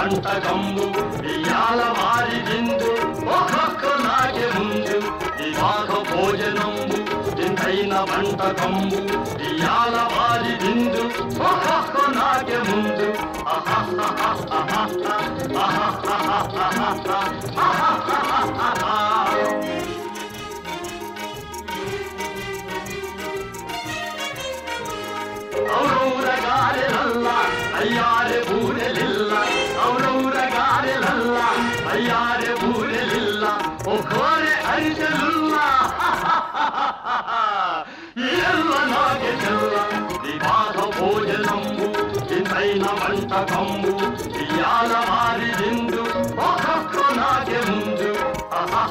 వంటకంబు ఇయాల వారి విందు ఒక్కొక్కలాగే ముందు వివాహ భోజనంబు వింతైన వంటకంబు ఇయాల వారి విందు ఒక్కొక్కలాగే ముందు ఔరౌరగారెలల్ల అయ్యారె బూరెలిల్ల ఔరౌరగారెలల్ల అయ్యారె బూరెలిల్ల ఒక్కోరె అరిసెలుల్ల ఎల్ల నాగే చెల్ల వివాహ భోజనంబు వింతైన వంటకంబు ఇయాల వారి విందు ఒక్కొక్క నాగే ముందు ఆహా